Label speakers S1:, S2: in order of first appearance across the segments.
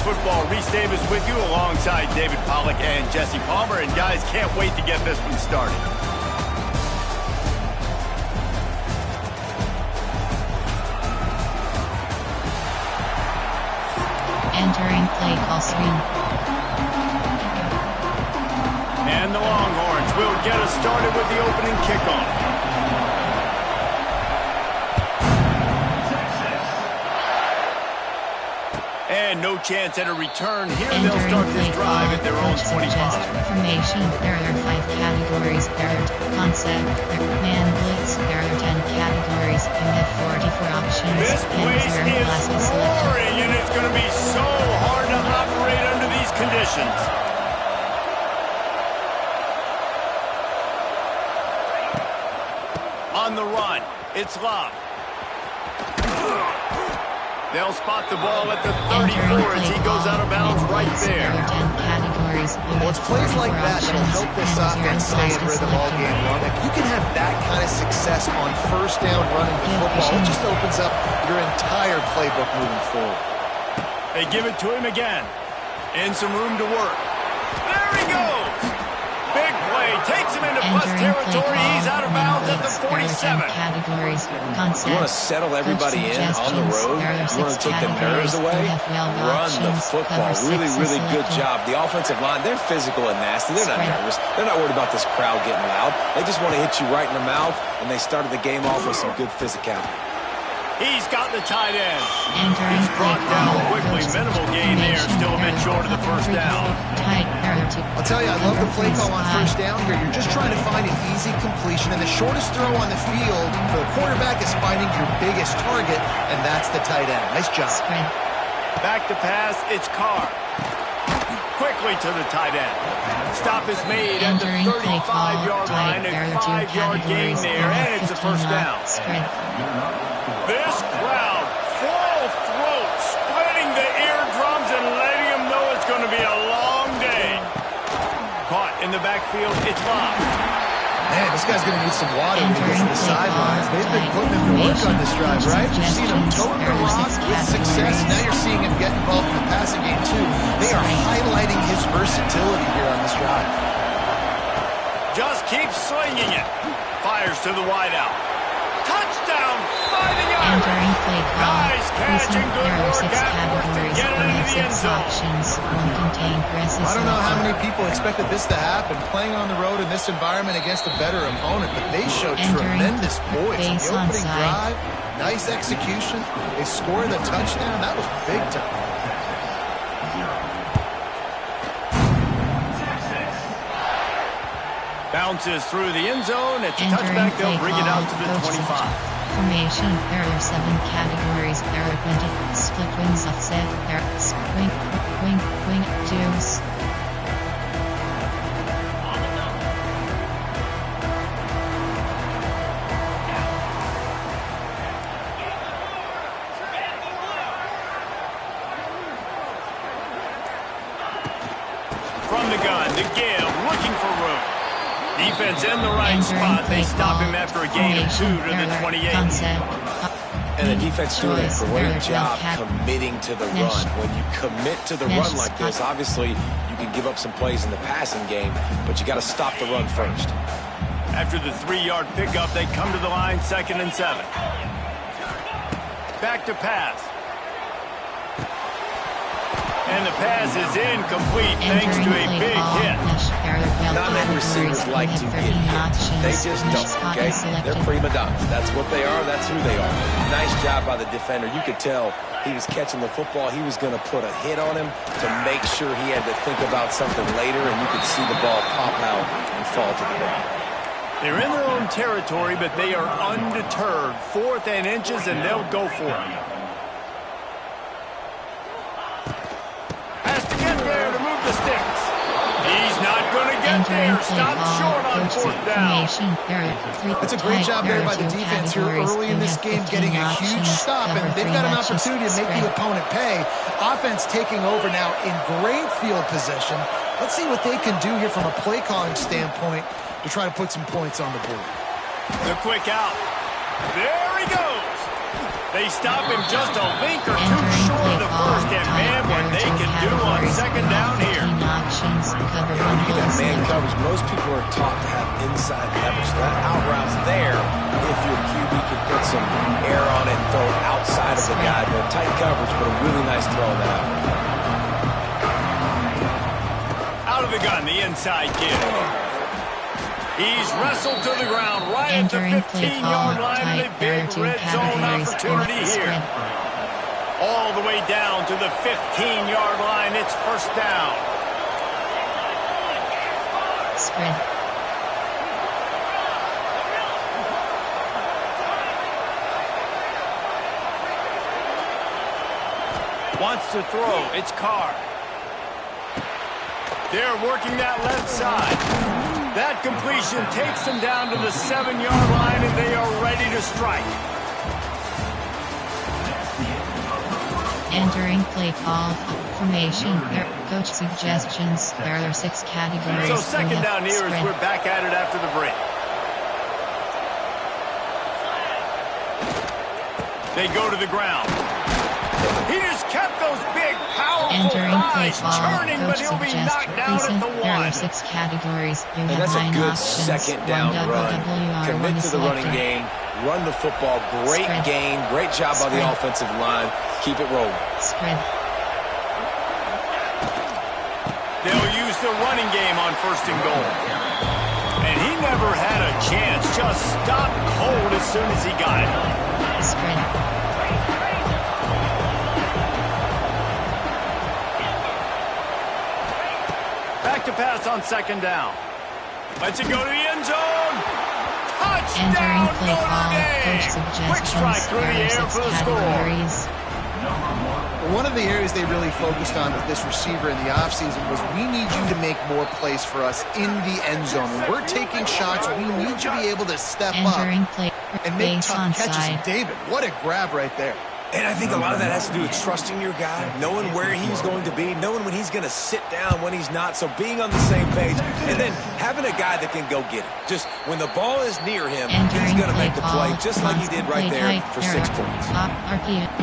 S1: Football. Reese Davis with you alongside David Pollack and Jesse Palmer. And guys, can't wait to get this one started.
S2: Entering play call screen.
S1: And the Longhorns will get us started with the opening kickoff. And no chance at a return here. They'll start this drive at their own 25.
S2: Formation, there are 5 categories. There are concept, man blitz, there are 10 categories. You have 44 options.
S1: This place is roaring, and it's going to be so hard to operate under these conditions. On the run, it's Love. They'll spot the ball at the 34 as he goes out of bounds right there.
S3: Well, it's plays like that that'll help this offense stay in rhythm all game long. If you can have that kind of success on first down running the football, it just opens up your entire playbook moving forward.
S1: They give it to him again. And some room to work. There he goes! Big play. Takes him into plus territory. He's out of bounds at the 47.
S4: You want to settle everybody in on the road? You want to take the nerves away? Run the football. Really, really good job. The offensive line, they're physical and nasty. They're not nervous. They're not worried about this crowd getting loud. They just want to hit you right in the mouth, and they started the game off with some good physicality.
S1: He's got the tight end. He's brought down quickly. Minimal gain there. Still a bit short of the first down.
S3: I'll tell you, I love the play call on first down here. You're just trying to find an easy completion, and the shortest throw on the field for the quarterback is finding your biggest target, and that's the tight end. Nice job.
S1: Back to pass. It's Carr. Quickly to the tight end. Stop is made at the 35-yard line. A 5-yard gain there, and it's a first down. This crowd, full throat, splitting the eardrums and letting them know it's going to be a long day. Caught in the backfield, it's Love.
S3: Man, this guy's going to need some water when he gets to the sidelines. They've been putting him to work on this drive, right? You've seen him tote the rock with success. Now you're seeing him get involved in the passing game, too. They are highlighting his versatility here on this drive.
S1: Just keeps slinging it. Fires to the wideout. Touchdown, finding out. Nice catch and good work afterwards to get it into the end zone.
S3: I don't know how many people expected this to happen, playing on the road in this environment against a better opponent, but they showed tremendous poise on the opening drive. Nice execution. They scored a touchdown. That was big time.
S1: Bounces through the end zone. It's a touchback. They'll bring it out to the 25.
S2: Formation. There are 7 categories. There are 20 split wings of set. There are wing, twos.
S1: From the gun, the give, looking for room. Defense in the right spot. They stop him after a gain of 2 to the 28.
S4: And the defense doing a great job committing to the run. When you commit to the run like this, obviously you can give up some plays in the passing game, but you got to stop the run first.
S1: After the 3-yard pickup, they come to the line, 2nd and 7. Back to pass. And the pass is incomplete thanks to a big hit.
S4: Not many receivers like to get hit. They just don't, okay? They're prima donnas. That's what they are. That's who they are. Nice job by the defender. You could tell he was catching the football. He was going to put a hit on him to make sure he had to think about something later, and you could see the ball pop out and fall to the ground.
S1: They're in their own territory, but they are undeterred. 4th and inches, and they'll go for it. There to move the sticks. He's not going to get there. Stop short on 4th down.
S3: It's a great job there by the defense here early in this game, getting a huge stop, and they've got an opportunity to make the opponent pay. Offense taking over now in great field position. Let's see what they can do here from a play calling standpoint to try to put some points on the board.
S1: The quick out. There he goes. They stop him just a link or 2 short of the first, and man, when they can do
S4: some air on it and throw it outside of the guy. But tight coverage, but a really nice throw in that
S1: out of the gun, the inside kid. He's wrestled to the ground right at the 15-yard line, and a big red zone opportunity here. All the way down to the 15-yard line. It's first down.
S2: Spread.
S1: Wants to throw. It's Carr. They're working that left side. That completion takes them down to the 7-yard line, and they are ready to strike.
S2: Entering play call, formation, coach suggestions. There are 6 categories.
S1: So second down here as we're back at it after the break. They go to the ground. He just kept those big, powerful thighs churning, but he'll be knocked down at the 1.
S2: There are 6 categories. You
S4: and
S2: have
S4: that's a
S2: 9
S4: good
S2: options.
S4: second down run. Commit to the running game. Run the football. Great gain. Great job by the offensive line. Keep it rolling.
S2: Spread.
S1: They'll use the running game on first and goal. And he never had a chance. Just stopped cold as soon as he got it.
S2: Spread.
S1: Back to pass on second down. Lets it go to the end zone. Touchdown, Notre Dame. Quick strike through the air for the score.
S3: One of the areas they really focused on with this receiver in the offseason was we need you to make more plays for us in the end zone. When we're taking shots, we need you to be able to step up and make tough catches. David, what a grab right there.
S4: And I think a lot of that has to do with trusting your guy, knowing where he's going to be, knowing when he's going to sit down, when he's not. So being on the same page, and then having a guy that can go get it. Just when the ball is near him, he's going to make the play, just like he did right there for 6 points.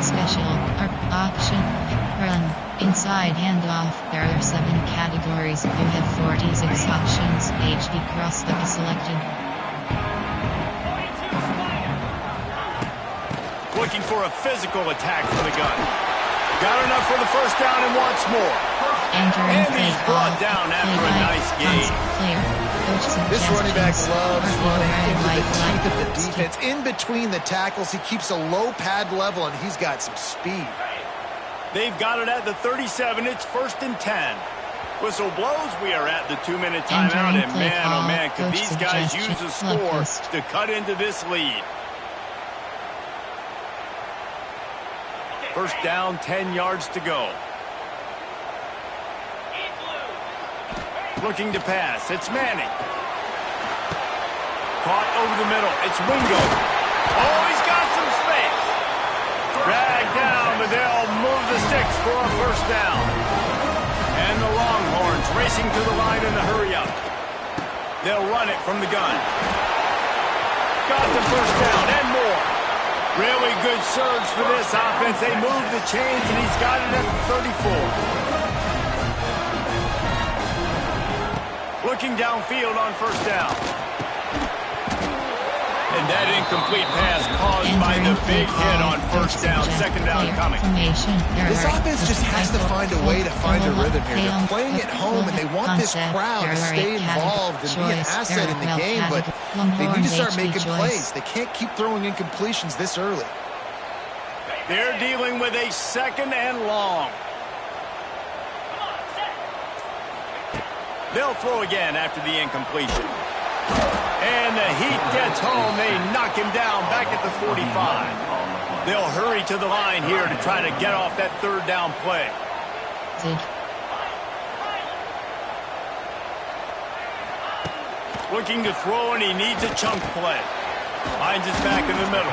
S2: Special, option, run, inside handoff. There are 7 categories. You have 46 options. HD cross that is selected.
S1: Looking for a physical attack from the gun. Got enough for the first down and wants more. And he's brought down after a nice game.
S3: This running back loves running into the teeth of the defense. In between the tackles, he keeps a low pad level, and he's got some speed.
S1: They've got it at the 37. It's first and 10. Whistle blows. We are at the 2-minute timeout. And man, oh man, could these guys use a score to cut into this lead. First down, 10 yards to go. Looking to pass. It's Manning. Caught over the middle. It's Wingo. Oh, he's got some space. Dragged down, but they'll move the sticks for a first down. And the Longhorns racing to the line in the hurry-up. They'll run it from the gun. Got the first down and more. Really good surge for this offense. They move the chains, and he's got it at the 34. Looking downfield on first down. And that incomplete pass caused by the big hit on first down. Second down coming.
S3: This offense just has to find a way to find a rhythm here. They're playing at home, and they want this crowd to stay involved and be an asset in the game, but they need to start making plays. They can't keep throwing incompletions this early.
S1: They're dealing with a second and long. They'll throw again after the incompletion. And the heat gets home. They knock him down back at the 45. They'll hurry to the line here to try to get off that third down play. Looking to throw, and he needs a chunk play. Finds his back in the middle.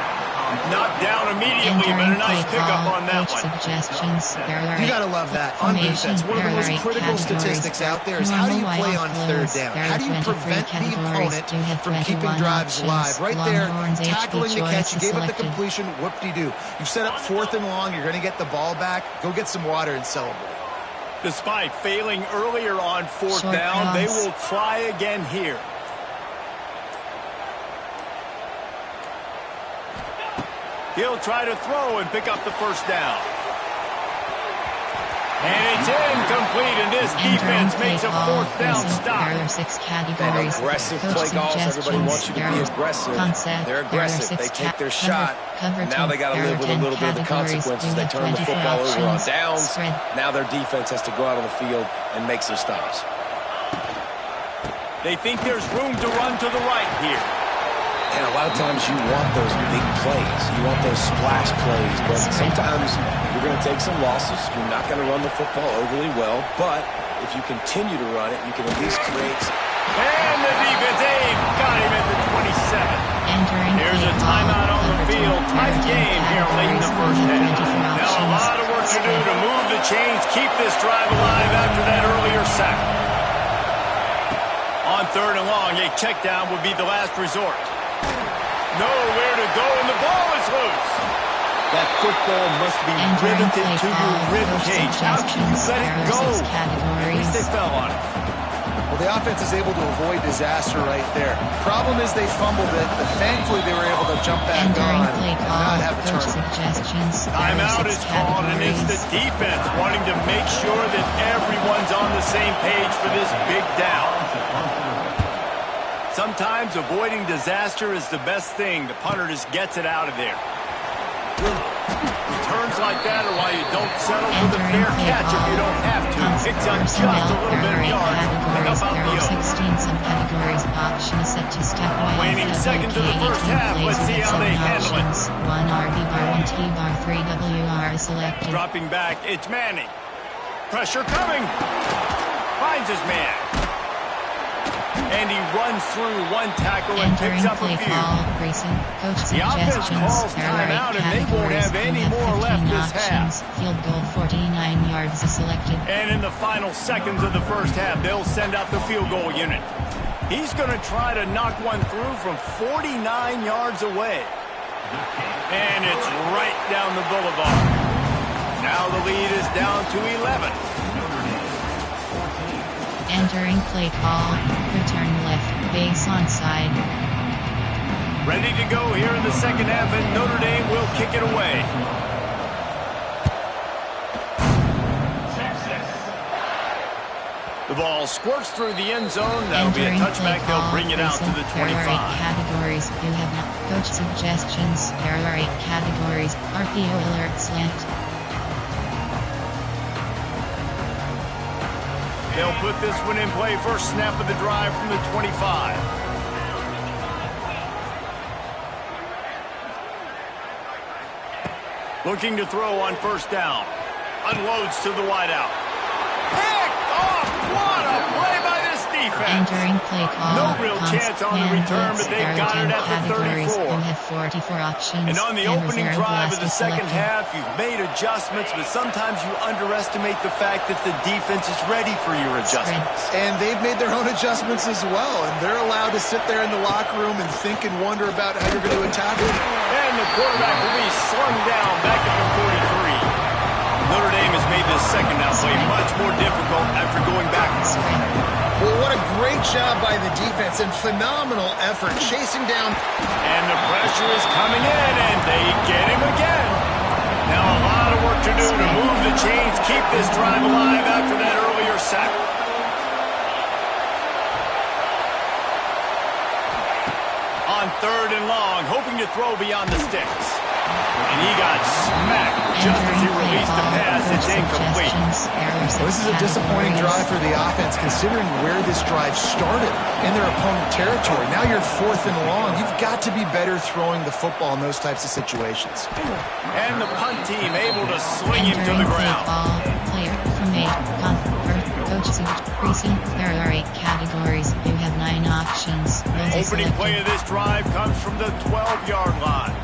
S1: Not down immediately, but a nice pickup on that one.
S3: You got to love that. On defense, one of the most critical statistics out there is how do you play on third down? How do you prevent the opponent from keeping drives alive? Right there, tackling the catch, you gave up the completion, whoop-de-doo. You've set up fourth and long, you're going to get the ball back. Go get some water and celebrate.
S1: Despite failing earlier on fourth down, they will try again here. He'll try to throw and pick up the first down. And it's incomplete, and this defense makes a fourth down stop.
S2: There are 6 categories.
S4: Aggressive play calls. Everybody wants you to be aggressive. They're aggressive. They take their shot. Now they got to live with a little bit of the consequences. They turn the football over on downs. Now their defense has to go out on the field and make some stops.
S1: They think there's room to run to the right here.
S4: And a lot of times you want those big plays. You want those splash plays. But sometimes you're going to take some losses. You're not going to run the football overly well. But if you continue to run it, you can at least create some.
S1: And the defense got him at the 27. There's a timeout on the field. Tight game here late in the first half. Now a lot of work to do to move the chains, keep this drive alive after that earlier sack. On 3rd and long, a check down would be the last resort. Nowhere to go, and the ball is loose. That football must be riveted to your rib cage. How can you let it go? At least they fell on it.
S3: Well, the offense is able to avoid disaster right there. Problem is they fumbled it, but thankfully they were able to jump back on and not have a turnover.
S1: Timeout is called, and it's the defense wanting to make sure that everyone's on the same page for this big down. Sometimes avoiding disaster is the best thing. The punter just gets it out of there. Returns like that are why you don't settle for the fair catch if you don't have to. Picks up just a little bit of yards. How about the O?
S2: 16 subcategories. Option set to step away.
S1: Waning seconds of the first half. Let's see how they handle it.
S2: 1 RB bar, 1 T bar, 3 WR selected.
S1: Dropping back, it's Manning. Pressure coming. Finds his man. And he runs through one tackle and picks up a few. The offense calls timeout, and they won't have any more left this half.
S2: Field goal 49 yards is selected.
S1: And in the final seconds of the first half, they'll send out the field goal unit. He's going to try to knock one through from 49 yards away. And it's right down the boulevard. Now the lead is down to 11.
S2: Entering play call, return left, base onside.
S1: Ready to go here in the second half, and Notre Dame will kick it away. The ball squirts through the end zone. That'll be a touchback. They'll bring it out to the 25.
S2: There are 8 categories. You have not coach suggestions. There are 8 categories. RPO alert slant.
S1: They'll put this one in play. First snap of the drive from the 25. Looking to throw on first down. Unloads to the wideout. Picked off! What a play by this defense!
S2: Entering play call.
S1: No real chance on the return, but they've got it at the 34.
S2: You have 44 options.
S1: And on the opening drive of the second half, you've made adjustments, but sometimes you underestimate the fact that the defense is ready for your adjustments.
S3: And they've made their own adjustments as well, and they're allowed to sit there in the locker room and think and wonder about how you're going to attack it.
S1: And the quarterback will be slung down back at the 43. Notre Dame has made this second down play much more difficult after going backwards.
S3: Well, what a great job by the defense and phenomenal effort chasing down.
S1: And the pressure is coming in, and they get him again. Now a lot of work to do to move the chains, keep this drive alive after that earlier sack. On 3rd and long, hoping to throw beyond the sticks. And he got smacked just as he released the pass. It's incomplete.
S3: Well, this is a disappointing drive for the offense, considering where this drive started in their opponent territory. Now you're 4th and long. You've got to be better throwing the football in those types of situations.
S1: And the punt team able to sling him to the ground.
S2: Player from 8, coaches increasing. There are 8 categories. You have 9 options.
S1: Opening play of this drive comes from the 12-yard line.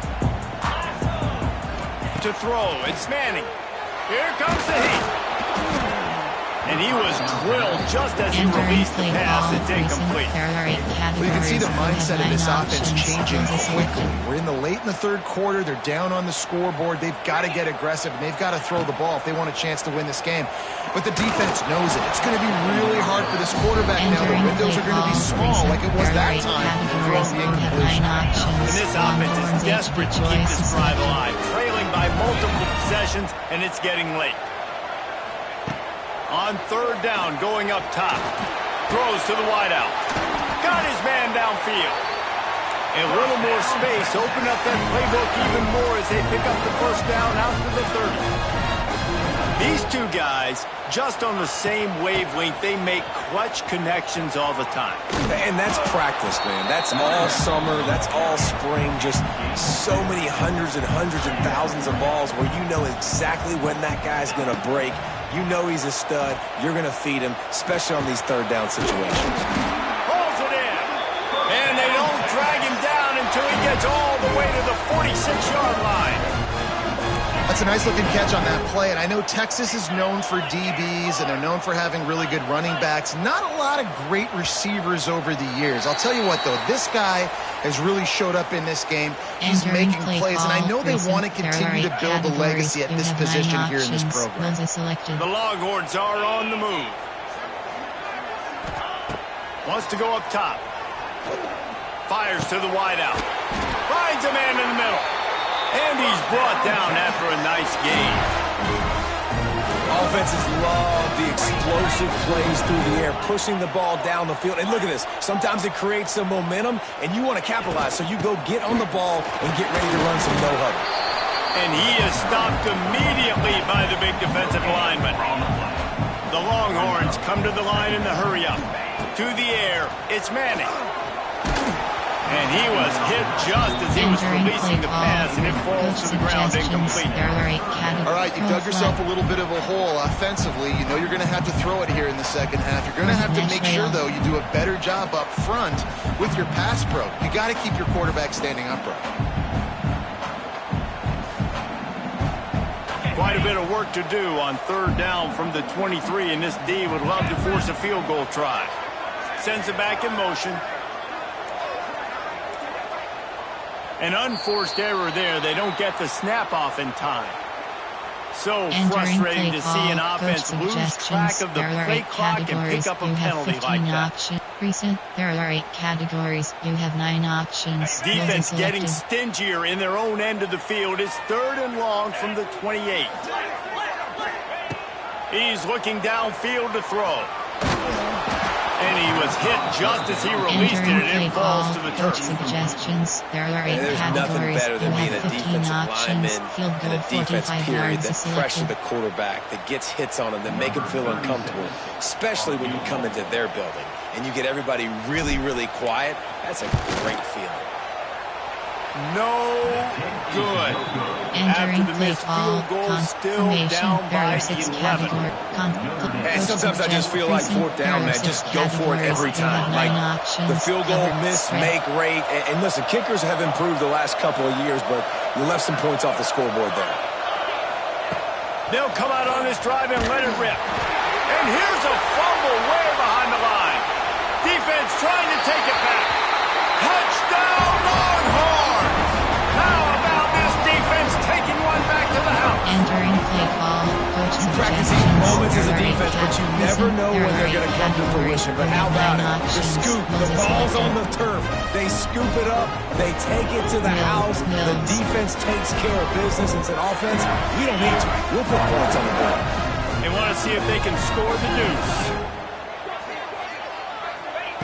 S1: To throw, it's Manning. Here comes the heat. And he was drilled just as he released the pass. It's incomplete.
S3: Well, you can see the mindset of this offense changing quickly. We're late in the third quarter. They're down on the scoreboard. They've got to get aggressive, and they've got to throw the ball if they want a chance to win this game. But the defense knows it. It's going to be really hard for this quarterback now. The windows are going to be small like it was that time. Throwing the incompletion.
S1: And this offense is desperate to keep this drive alive. Trailing by multiple possessions, and it's getting late. On third down, going up top. Throws to the wideout. Got his man downfield. A little more space. Open up that playbook even more as they pick up the first down out to the 30. These two guys, just on the same wavelength, they make clutch connections all the time.
S4: And that's practice, man. That's all summer. That's all spring. Just so many hundreds and thousands of balls where you know exactly when that guy's going to break. You know he's a stud. You're going to feed him, especially on these third down situations.
S1: Pulls it in. And they don't drag him down until he gets all the way to the 46-yard line.
S3: That's a nice-looking catch on that play, and I know Texas is known for DBs, and they're known for having really good running backs. Not a lot of great receivers over the years. I'll tell you what, though, this guy has really showed up in this game. He's making plays, and I know they want to continue to build a legacy at this position here in this program.
S1: The Longhorns are on the move. Wants to go up top. Fires to the wideout. Finds a man in the middle. And he's brought down after a nice gain.
S4: Offenses love the explosive plays through the air, pushing the ball down the field. And look at this. Sometimes it creates some momentum, and you want to capitalize. So you go get on the ball and get ready to run some no-huddle.
S1: And he is stopped immediately by the big defensive lineman. The Longhorns come to the line in the hurry-up. To the air, it's Manning. And he was hit just as he was releasing the pass, and it falls to the ground incomplete.
S3: All right, you dug yourself a little bit of a hole offensively. You know you're going to have to throw it here in the second half. You're going to have to make sure, though, you do a better job up front with your pass pro. You got to keep your quarterback standing upright.
S1: Quite a bit of work to do on third down from the 23, and this D would love to force a field goal try. Sends it back in motion. An unforced error there. They don't get the snap off in time. So frustrating to see an offense lose track of the play clock and pick up a penalty like that.
S2: There are 8 categories. You have 9 options.
S1: Defense getting stingier in their own end of the field. It's third and long from the 28. He's looking downfield to throw. And he was hit just as he released it, and it falls to the turf.
S2: Suggestions. There are 8
S4: There's nothing better than being a defensive lineman and a defense period that pressure the quarterback, that gets hits on him, that make him feel uncomfortable, especially when you come into their building and you get everybody really, really quiet. That's a great feeling.
S1: No good.
S2: Entering play call,
S1: still down by 11.
S4: And sometimes I just feel like fourth down, man. Just go for it every time. Like the field goal miss-make rate. And listen, kickers have improved the last couple of years, but you left some points off the scoreboard there.
S1: They'll come out on this drive and let it rip. And here's a fumble way behind the line. Defense trying to take it back. Touchdown, Longhorns! How about this defense taking one back to the house?
S2: Entering play call, coach
S4: You practice these moments as a defense, but you never know when they're going to come to fruition. But how about it? The scoop, the ball's on the turf. They scoop it up. They take it to the house. The defense takes care of business. It's an offense. We don't need to. We'll put points on the board.
S1: They want to see if they can score the deuce.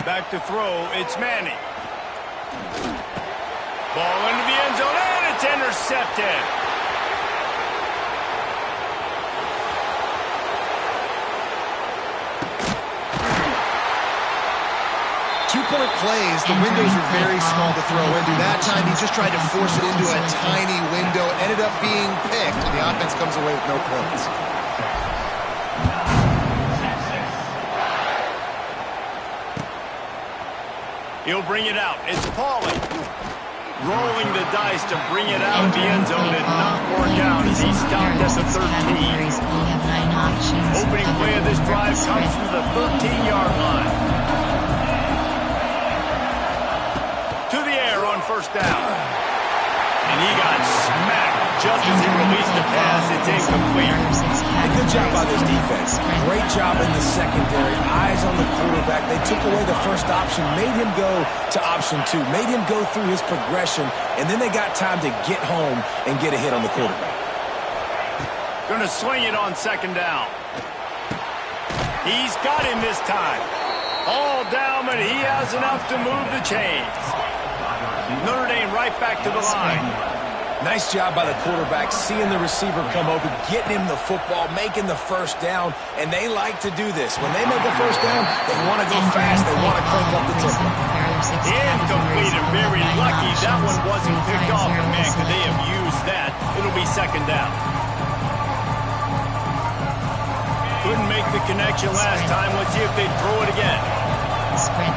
S1: Back to throw. It's Manning. Ball into the end zone, and it's intercepted.
S3: Two-point plays, the windows are very small to throw into. That time, he just tried to force it into a tiny window, ended up being picked, and the offense comes away with no points.
S1: He'll bring it out. It's Pauly. Rolling the dice to bring it out of the end zone. Did not work out as he stopped at the 13. Opening play of this drive drive comes from the 13-yard line. To the air on first down. And he got smacked just as he released the pass. It's incomplete.
S4: Good job by this defense. Great job in the secondary. Eyes on the quarterback. They took away the first option, made him go to option 2, made him go through his progression, and then they got time to get home and get a hit on the quarterback.
S1: Going to swing it on second down. He's got him this time. All down, but he has enough to move the chains. Notre Dame right back to the line.
S4: Nice job by the quarterback, seeing the receiver come open, getting him the football, making the first down, and they like to do this. When they make a first down, they want to go fast, they want to crank up the tempo.
S1: Incomplete and very lucky that one wasn't picked off, and man, could they have used that. It'll be second down. Couldn't make the connection last time. Let's see if they throw it again.
S2: Sprint.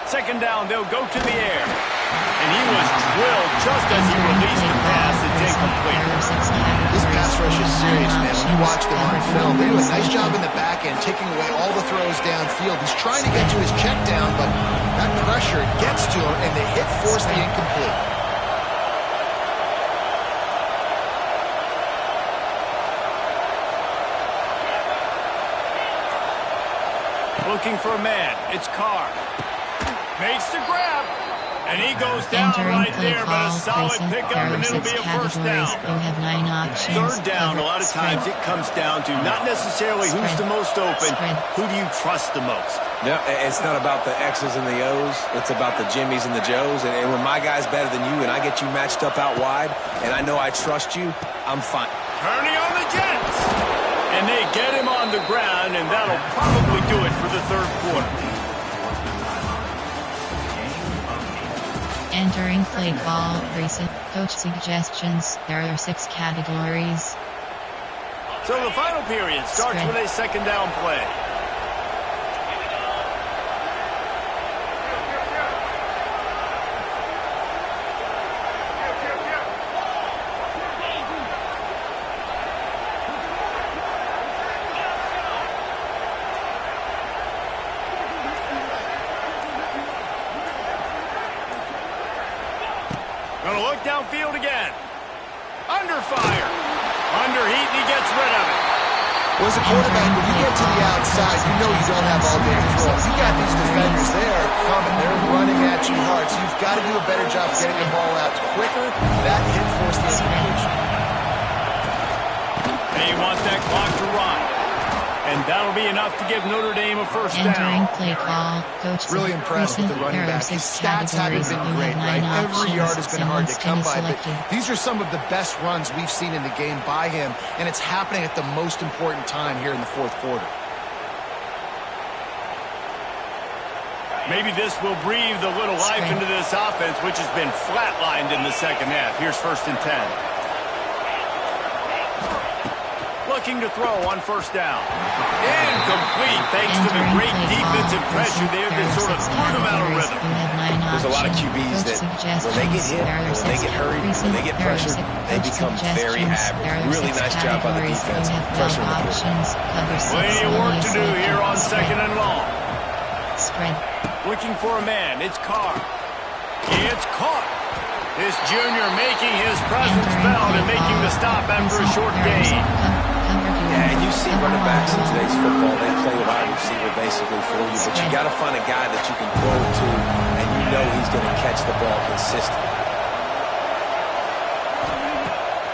S1: Second down, they'll go to the air. And he was drilled just as he released the pass. It's incomplete.
S3: This pass rush is serious, man. When you watch them on film, they do a nice job in the back end, taking away all the throws downfield. He's trying to get to his check down, but that pressure gets to him, and the hit forced the incomplete.
S1: Looking for a man. It's Carr. Makes the grab. And he goes down right there, but a solid pickup, and it'll be a first down. Third down, a lot of times it comes down to not necessarily who's the most open, who do you trust the most?
S4: No, it's not about the X's and the O's. It's about the Jimmies and the Joes. And when my guy's better than you and I get you matched up out wide, and I know I trust you, I'm fine.
S1: Turning on the Jets. And they get him on the ground, and that'll probably do it for the third quarter.
S2: Entering play call, recent coach suggestions. There are 6 categories.
S1: So the final period starts with a second down play. Gonna look downfield again. Under fire. Under heat, and he gets rid of it.
S3: Well, as a quarterback, when you get to the outside, you know you don't have all day to throw. You got these defenders, they are coming. They're running at you hard, so you've got to do a better job of getting the ball out quicker. That hit forced the incompletion.
S1: They want that clock to run. And that'll be enough to give Notre Dame a first down.
S2: Entering play call, coach.
S3: Really impressed with the running back. His stats haven't been great, right? Every yard has been hard to come by, but these are some of the best runs we've seen in the game by him, and it's happening at the most important time here in the fourth quarter.
S1: Maybe this will breathe a little life into this offense, which has been flatlined in the second half. Here's 1st and 10. Looking to throw on first down. Incomplete thanks to the great defensive pressure there that sort of threw them out of rhythm.
S4: There's a lot of QBs that when they get hit, when they get hurried, when they get pressured, they become very average. Really nice job by the defense. Pressure in the quarterback.
S1: Plenty of work to do here on second and long.
S2: Spread.
S1: Looking for a man. It's Carr. It's caught. This junior making his presence felt and making the stop after a short gain.
S4: Yeah, and you see running backs in today's football, they play wide receiver basically for you, but you got to find a guy that you can throw to, and you know he's going to catch the ball consistently.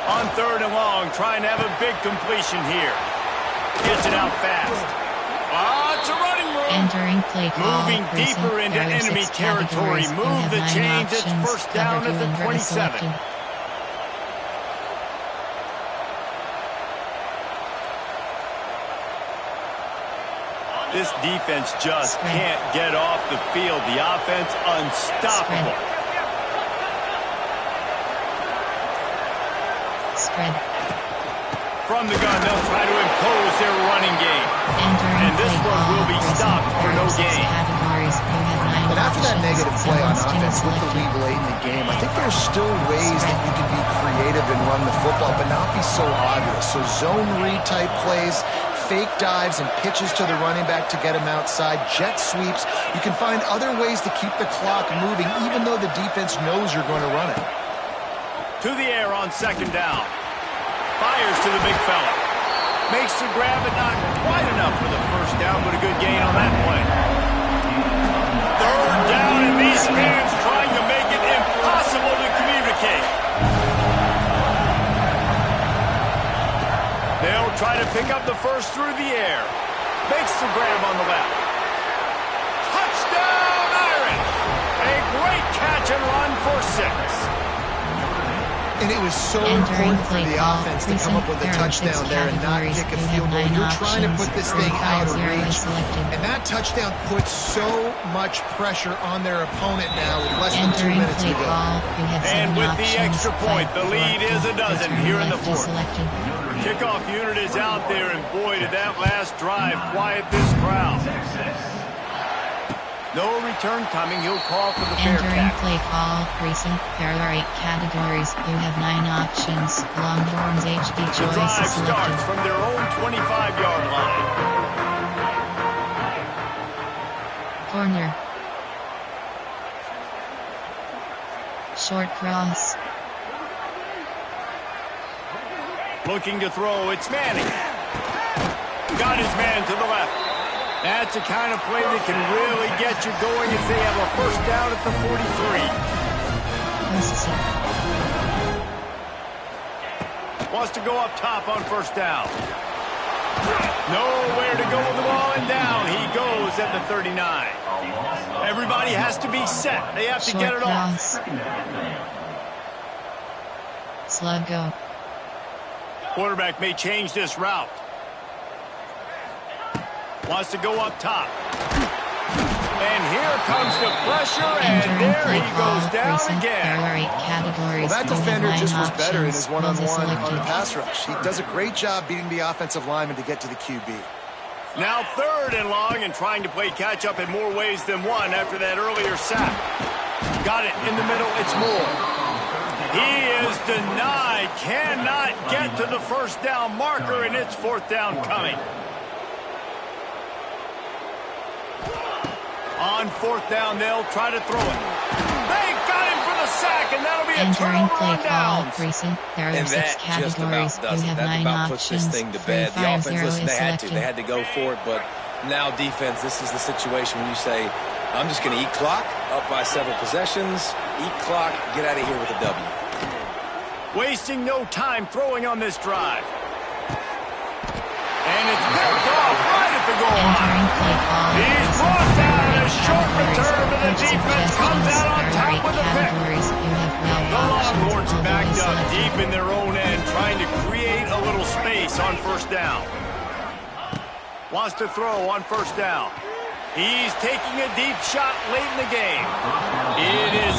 S1: On 3rd and long, trying to have a big completion here. Gets it out fast. It's a running room.
S2: Entering play call.
S1: Moving deeper into enemy territory. Move the chains. It's first down at the 27. This defense just can't get off the field. The offense unstoppable.
S2: Spread.
S1: From the gun, they'll try to impose their running game. And this one will be stopped for no gain.
S3: And after that negative play on offense with the lead late in the game, I think there's still ways that you can be creative and run the football, but not be so obvious. So zone read type plays, fake dives and pitches to the running back to get him outside, jet sweeps. You can find other ways to keep the clock moving, even though the defense knows you're going to run it.
S1: To the air on second down. Fires to the big fella. Makes the grab, but not quite enough for the first down, but a good gain on that play. Third down, and these fans trying to make it impossible to communicate. They'll try to pick up the first through the air. Makes the grab on the left. Touchdown, Irish! A great catch and run for 6.
S3: And it was so important for the offense to come up with a touchdown there and not kick a field goal. You're trying to put this thing out of reach. And that touchdown puts so much pressure on their opponent now with less than 2 minutes to go.
S1: And with the extra point, the lead is a dozen here in the fourth. Kickoff unit is out there, and boy, did that last drive quiet this crowd. No return coming. He'll call for the fair catch.
S2: Entering play call, Grayson. There are 8 categories. You have 9 options. Longhorns HB choice
S1: the drive
S2: selected.
S1: starts from their own 25-yard line.
S2: Corner. Short cross.
S1: Looking to throw. It's Manning. Got his man to the left. That's the kind of play that can really get you going as they have a first down at the 43. Wants to go up top on first down. Nowhere to go with the ball, and down he goes at the 39. Everybody has to be set. They have to get it off.
S2: Slug go.
S1: Quarterback may change this route. Wants to go up top. And here comes the pressure, and there he goes down again.
S3: Well, that defender just was better in his one-on-one on the pass rush. He does a great job beating the offensive lineman to get to the QB.
S1: Now third and long, and trying to play catch-up in more ways than one after that earlier sack. Got it in the middle. It's Moore. He is denied. Cannot get to the first down marker, and it's fourth down coming. On fourth down, they'll try to throw it. They got him for the sack, and that'll be a turnover on downs.
S2: There are 6 categories. You have 9
S4: puts this thing to bed. The offense, listen, they had to go for it, but now defense, this is the situation when you say, I'm just going to eat clock, up by several possessions, eat clock, get out of here with a W.
S1: Wasting no time throwing on this drive. And it's picked off right at the goal line. He's brought down a short return, but the defense comes out on top with a pick. The Longhorns backed up deep in their own end, trying to create a little space on first down. Wants to throw on first down. He's taking a deep shot late in the game. It is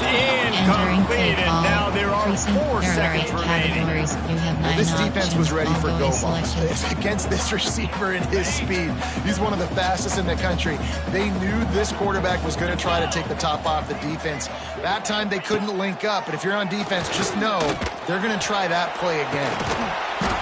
S1: incomplete, and now there are 4 seconds remaining.
S3: Well, this defense was ready for go balls against this receiver and his speed. He's one of the fastest in the country. They knew this quarterback was going to try to take the top off the defense. That time they couldn't link up, but if you're on defense, just know they're going to try that play again.